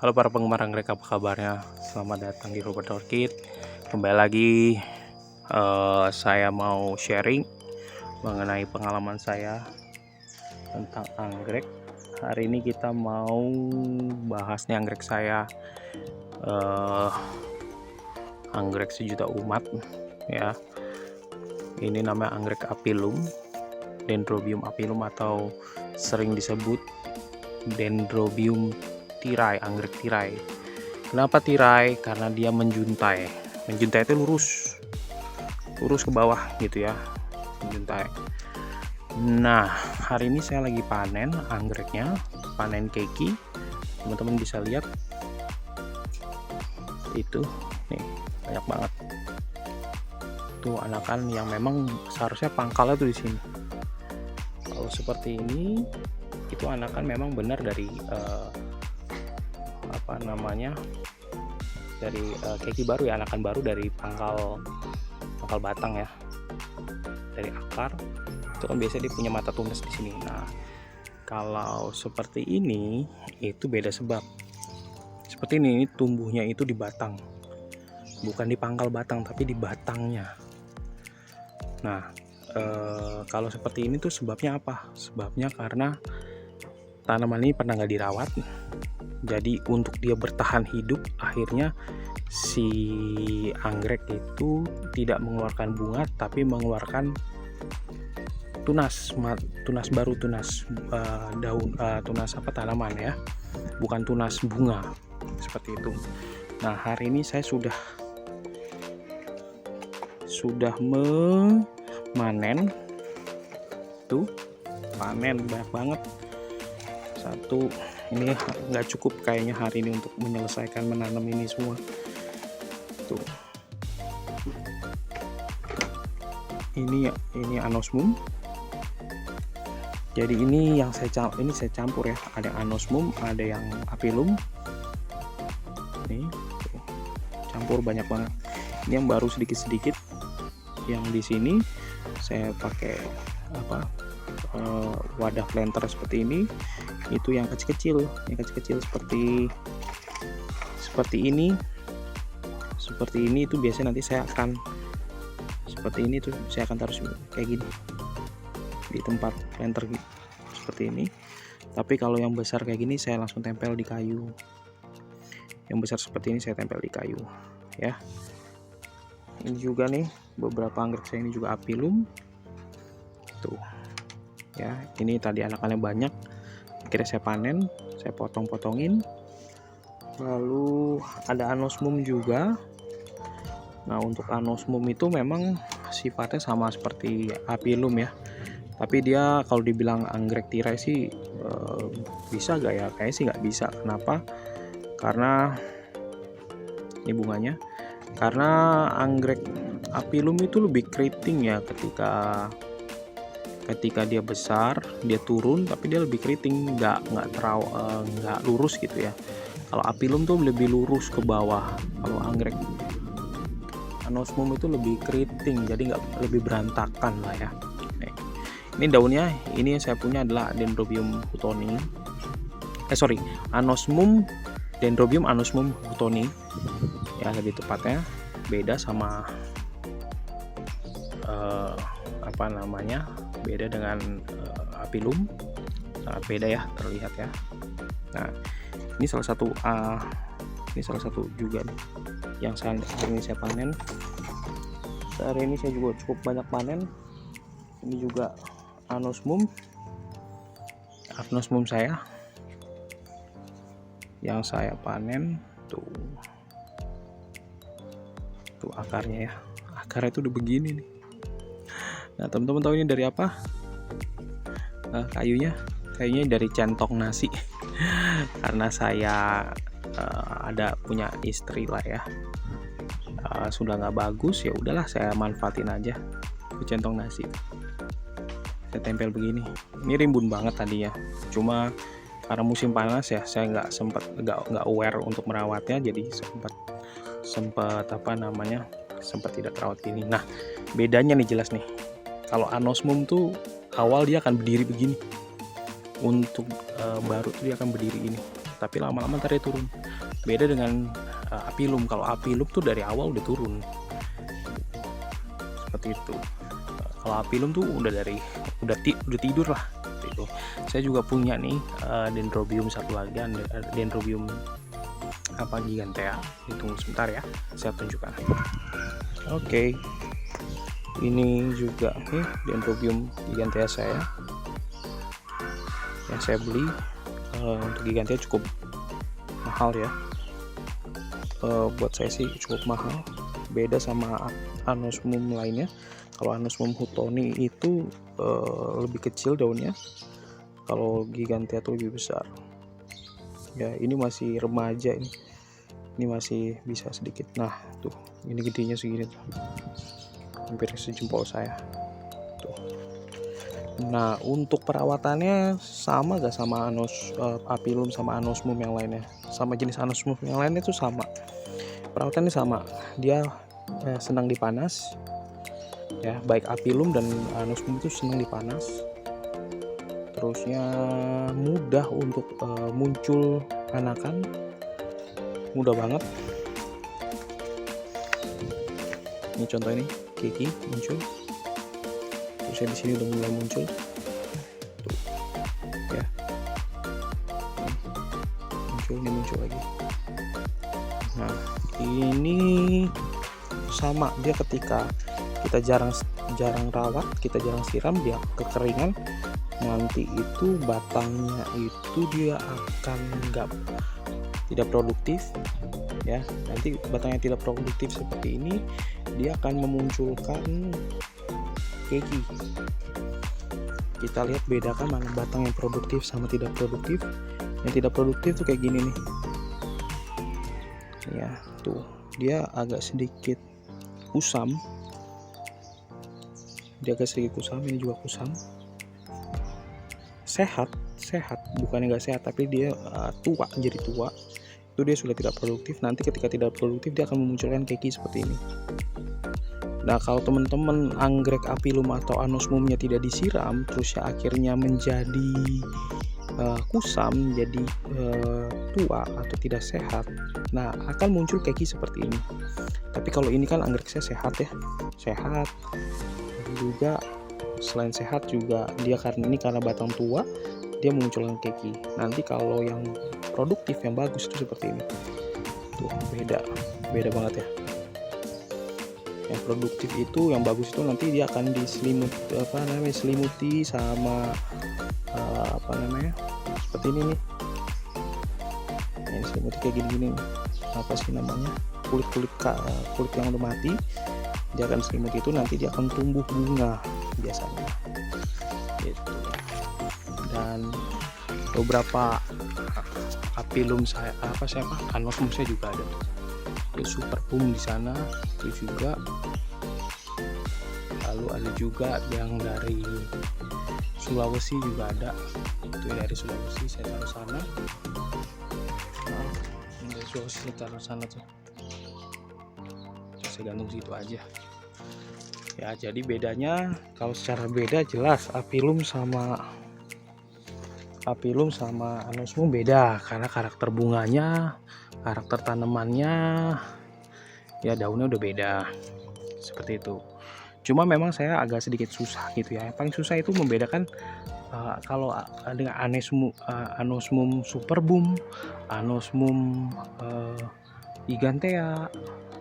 Halo para penggemar anggrek, apa kabarnya? Selamat datang di Robert Orchid. Kembali lagi, saya mau sharing mengenai pengalaman saya tentang anggrek. Hari ini kita mau bahas nih anggrek saya, anggrek sejuta umat ya. Ini namanya anggrek apilum, Dendrobium apilum, atau sering disebut Dendrobium tirai, anggrek tirai. Kenapa tirai? Karena dia menjuntai. Menjuntai itu lurus ke bawah gitu ya, menjuntai. Nah, hari ini saya lagi panen anggreknya, panen keki. Teman-teman bisa lihat itu nih, banyak banget. Tuh anakan yang memang seharusnya pangkalnya tuh di sini. Kalau seperti ini, itu anakan memang benar dari dari keki baru ya, anakan baru dari pangkal batang ya, dari akar. Itu kan biasanya dia punya mata tunas di sini. Nah, kalau seperti ini itu beda sebab. Seperti ini tumbuhnya itu di batang, bukan di pangkal batang tapi di batangnya. Nah, kalau seperti ini tuh sebabnya apa? Sebabnya karena tanaman ini pernah nggak dirawat. Jadi untuk dia bertahan hidup, akhirnya si anggrek itu tidak mengeluarkan bunga tapi mengeluarkan tunas baru, tunas daun, tunas tanaman ya, bukan tunas bunga seperti itu. Nah, hari ini saya sudah memanen tuh, panen banyak banget. Satu, ini nggak cukup kayaknya hari ini untuk menyelesaikan menanam ini semua. Tuh, ini anosmum. Jadi ini yang saya campur ya, ada anosmum, ada yang apilum. Nih, tuh, campur banyak banget. Ini yang baru sedikit-sedikit. Yang di sini saya pakai wadah planter seperti ini. Itu yang kecil-kecil seperti ini itu biasanya nanti saya akan seperti ini tuh, saya akan taruh kayak gini di tempat planter gitu, seperti ini. Tapi kalau yang besar kayak gini saya langsung tempel di kayu. Yang besar seperti ini saya tempel di kayu ya. Ini juga nih beberapa anggrek saya, ini juga apilum tuh ya. Ini tadi anakannya banyak, akhirnya saya panen, saya potong-potongin. Lalu ada anosmum juga. Nah, untuk anosmum itu memang sifatnya sama seperti apilum ya, tapi dia kalau dibilang anggrek tirai sih bisa gak ya? Kayaknya sih nggak bisa. Kenapa? Karena ini bunganya. Karena anggrek apilum itu lebih keriting ya, ketika dia besar dia turun, tapi dia lebih keriting, nggak lurus gitu ya. Kalau apilum tuh lebih lurus ke bawah. Kalau anggrek anosmum itu lebih keriting, jadi nggak, lebih berantakan lah ya. Ini daunnya, ini yang saya punya adalah Dendrobium huttoni. Anosmum, Dendrobium anosmum huttoni ya, lebih tepatnya. Beda sama beda dengan apilum, sangat beda ya, terlihat ya. Nah, ini salah satu juga nih yang hari ini saya panen. Hari ini saya juga cukup banyak panen. Ini juga anosmum saya yang saya panen tuh akarnya ya. Akarnya itu udah begini nih. Nah, teman-teman tahu ini dari apa? Kayunya dari centong nasi. Karena saya ada punya istri lah ya, sudah nggak bagus, ya udahlah saya manfaatin aja ke centong nasi. Saya tempel begini. Ini rimbun banget tadi ya, cuma karena musim panas ya, saya nggak aware untuk merawatnya, jadi sempat tidak terawat ini. Nah, bedanya nih jelas nih. Kalau anosmum tuh awal dia akan berdiri begini, untuk baru tuh dia akan berdiri ini, tapi lama-lama ntar dia turun. Beda dengan apilum. Kalau apilum tuh dari awal udah turun seperti itu. Kalau apilum tuh udah tidur lah gitu. Saya juga punya nih dendrobium satu lagi, dendrobium gigantea. Ditunggu sebentar ya, saya tunjukkan. Oke, ini juga nih dendrobium gigantea saya yang saya beli. Untuk gigantea cukup mahal ya, buat saya sih cukup mahal, beda sama anosmum lainnya. Kalau anosmum hutoni itu lebih kecil daunnya, kalau gigantea itu lebih besar ya. Ini masih remaja, ini masih bisa sedikit. Nah tuh, ini gedenya segini tuh, hampir sejempol saya tuh. Nah untuk perawatannya sama gak sama apilum sama anosmum yang lainnya, sama jenis anosmum yang lainnya tuh sama, perawatannya sama. Dia senang dipanas ya, baik apilum dan anosmum itu senang dipanas. Terusnya mudah untuk muncul anakan, mudah banget. Ini contoh, ini keki muncul. Terusnya di sini udah mulai muncul tuh ya, muncul lagi. Nah ini sama, dia ketika kita jarang rawat, kita jarang siram, dia kekeringan, nanti itu batangnya itu dia akan tidak produktif ya. Nanti batangnya tidak produktif seperti ini, dia akan memunculkan keki. Kita lihat, bedakan mana batang yang produktif sama tidak produktif. Yang tidak produktif tuh kayak gini nih ya, tuh dia agak sedikit kusam, ini juga kusam. Sehat, bukannya nggak sehat, tapi dia jadi tua. Itu dia sudah tidak produktif. Nanti ketika tidak produktif, dia akan memunculkan keki seperti ini. Nah kalau teman-teman anggrek apilum atau anosmumnya tidak disiram, terus ya akhirnya menjadi kusam, jadi tua atau tidak sehat, nah akan muncul keki seperti ini. Tapi kalau ini kan anggrek saya sehat ya, sehat juga. Selain sehat juga dia karena batang tua, dia munculkan keki. Nanti kalau yang produktif, yang bagus itu seperti ini tuh, beda banget ya. Yang produktif itu, yang bagus itu nanti dia akan diselimuti sama seperti ini nih. Ini selimuti kayak gini-gini, apa sih namanya, kulit yang udah mati, dia akan selimuti itu. Nanti dia akan tumbuh bunga biasanya gitu. Dan beberapa apilum saya anosmum saya juga ada, itu superbum di sana itu juga. Lalu ada juga yang dari Sulawesi juga ada, itu dari Sulawesi saya taruh sana. Dari Sulawesi saya taruh sana tuh, saya gantung situ aja ya. Jadi bedanya, kalau secara beda jelas apilum sama anosmum beda, karena karakter bunganya, karakter tanamannya ya, daunnya udah beda seperti itu. Cuma memang saya agak sedikit susah gitu ya. Yang paling susah itu membedakan kalau dengan anosmum superbum, anosmum gigantea,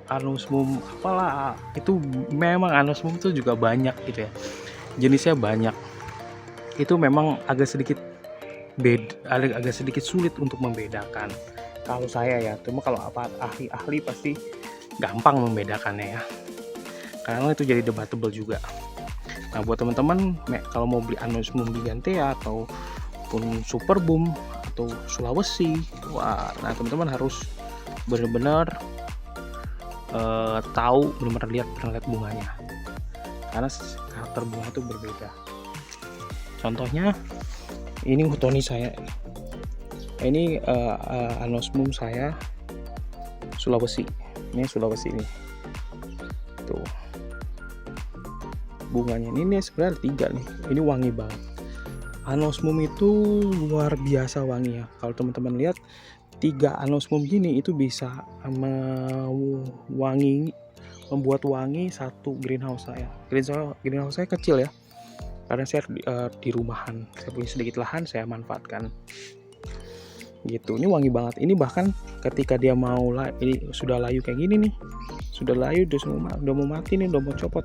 anosmum apalah itu. Memang anosmum itu juga banyak gitu ya, jenisnya banyak. Itu memang agak sedikit sulit untuk membedakan kalau saya ya. Cuma kalau ahli pasti gampang membedakannya ya, karena itu jadi debatable juga. Nah buat teman-teman kalau mau beli anosmum gigantea ataupun superbum atau Sulawesi, nah teman-teman harus benar-benar tahu, benar-benar lihat bunganya, karena karakter bunga itu berbeda. Contohnya ini hutoni saya, ini anosmum saya Sulawesi. Ini Sulawesi ini tuh bunganya. Ini sebenarnya 3 nih, ini wangi banget. Anosmum itu luar biasa wangi ya. Kalau teman-teman lihat 3 anosmum gini itu bisa membuat wangi satu greenhouse saya. Greenhouse saya kecil ya, karena saya di rumahan, saya punya sedikit lahan, saya manfaatkan gitu. Ini wangi banget. Ini bahkan ketika dia mau ini sudah layu kayak gini nih, sudah layu, udah mau mati nih, udah mau copot,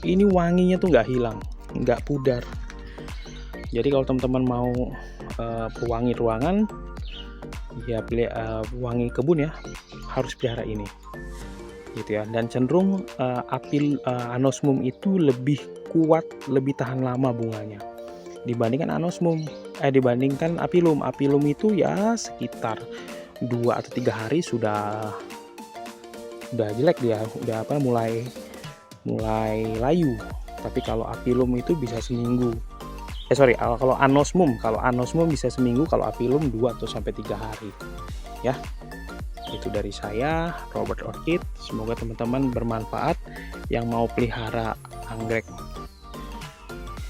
ini wanginya tuh nggak hilang, nggak pudar. Jadi kalau teman-teman mau pewangi ruangan ya, wangi kebun ya, harus pelihara ini gitu ya. Dan cenderung anosmum itu lebih kuat, lebih tahan lama bunganya dibandingkan dibandingkan apilum. Apilum itu ya sekitar 2 atau 3 hari sudah jelek dia, udah mulai layu. Tapi kalau apilum itu bisa seminggu. Kalau anosmum bisa seminggu, kalau apilum 2 atau sampai 3 hari. Ya. Itu dari saya, Robert Orchid. Semoga teman-teman bermanfaat yang mau pelihara anggrek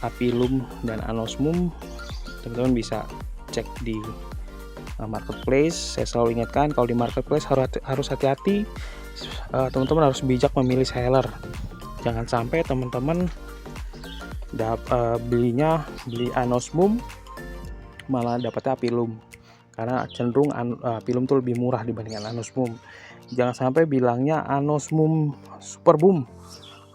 apilum dan anosmum. Teman-teman bisa cek di marketplace. Saya selalu ingatkan kalau di marketplace harus hati-hati. Teman-teman harus bijak memilih seller. Jangan sampai teman-teman beli anosmum malah dapatnya apilum, karena cenderung apilum tuh lebih murah dibandingkan anosmum. Jangan sampai bilangnya anosmum superboom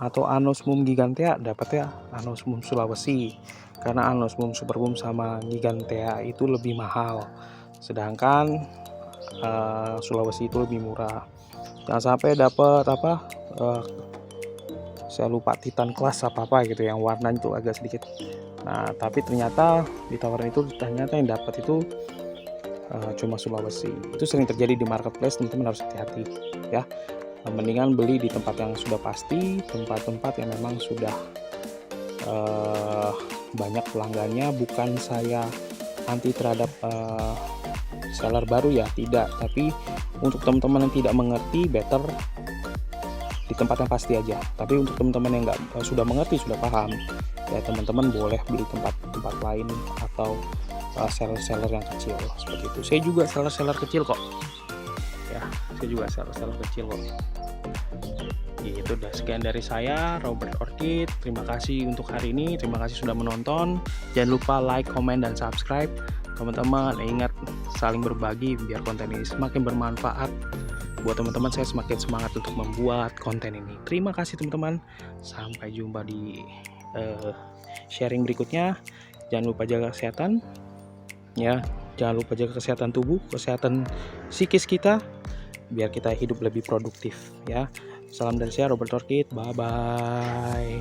atau anosmum gigantea, dapatnya anosmum Sulawesi, karena anosmum superboom sama gigantea itu lebih mahal, sedangkan Sulawesi itu lebih murah. Jangan sampai dapat saya lupa titan kelas apa gitu yang warna itu agak sedikit, nah tapi ternyata ditawarin itu ternyata yang dapat itu cuma Sulawesi. Itu sering terjadi di marketplace, teman-teman harus hati-hati ya. Mendingan beli di tempat yang sudah pasti, tempat-tempat yang memang sudah banyak pelanggannya. Bukan saya anti terhadap seller baru ya, tidak, tapi untuk teman-teman yang tidak mengerti, better di tempat yang pasti aja. Tapi untuk teman-teman yang sudah mengerti, sudah paham, ya teman-teman boleh beli tempat lain atau seller-seller yang kecil seperti itu. Saya juga seller kecil kok ya, saya juga seller kecil kok. Itu udah sekian dari saya, Robert Orchid. Terima kasih untuk hari ini, terima kasih sudah menonton. Jangan lupa like, comment, dan subscribe. Teman-teman ingat saling berbagi biar konten ini semakin bermanfaat buat teman-teman. Saya semakin semangat untuk membuat konten ini. Terima kasih teman-teman, sampai jumpa di sharing berikutnya. Jangan lupa jaga kesehatan ya, jangan lupa jaga kesehatan tubuh, kesehatan psikis kita, biar kita hidup lebih produktif ya. Salam dari saya, Robert Orchid. Bye bye.